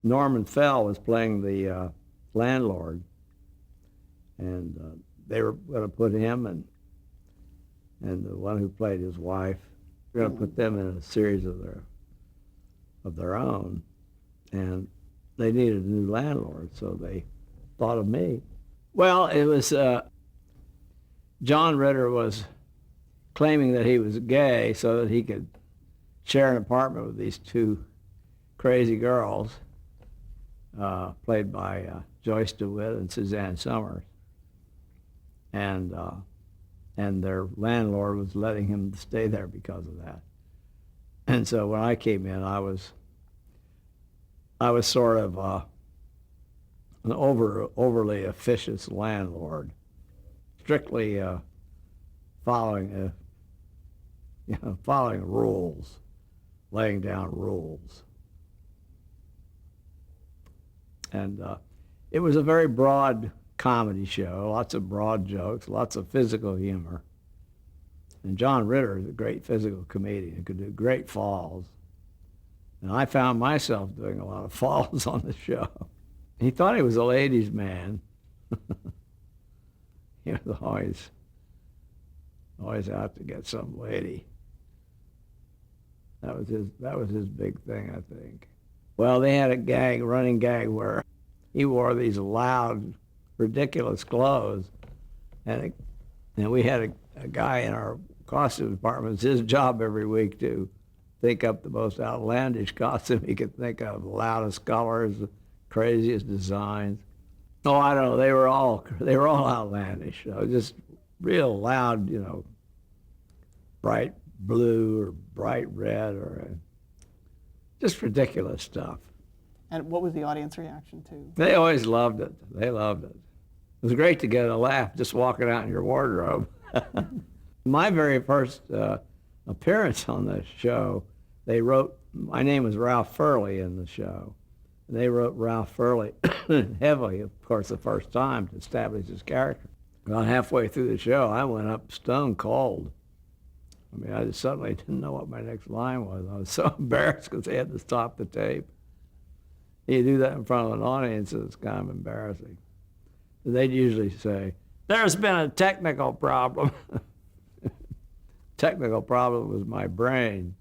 Norman Fell was playing the landlord, and they were going to put him and the one who played his wife, they were going to put them in a series of their own, and they needed a new landlord, so they thought of me. Well, it was John Ritter was claiming that he was gay so that he could share an apartment with these two crazy girls, played by Joyce DeWitt and Suzanne Summers, and their landlord was letting him stay there because of that. And so when I came in, I was sort of an overly officious landlord, strictly following rules, laying down rules. And it was a very broad comedy show, lots of broad jokes, lots of physical humor. And John Ritter is a great physical comedian who could do great falls. And I found myself doing a lot of falls on the show. He thought he was a ladies' man. He was always out to get some lady. That was his big thing, I think. Well, they had a running gag where he wore these loud, ridiculous clothes, and we had a guy in our costume department. It's his job every week to think up the most outlandish costume he could think of, the loudest colors, the craziest designs. Oh, I don't know. They were all outlandish. Just real loud, bright blue or bright red or just ridiculous stuff. And what was the audience reaction to? They always loved it. They loved it. It was great to get a laugh just walking out in your wardrobe. My very first appearance on the show, they wrote, my name was Ralph Furley in the show. And they wrote Ralph Furley heavily, of course, the first time to establish his character. About halfway through the show, I went up stone cold. I mean, I just suddenly didn't know what my next line was. I was so embarrassed because they had to stop the tape. You do that in front of an audience, it's kind of embarrassing. They'd usually say, "There's been a technical problem." Technical problem was my brain.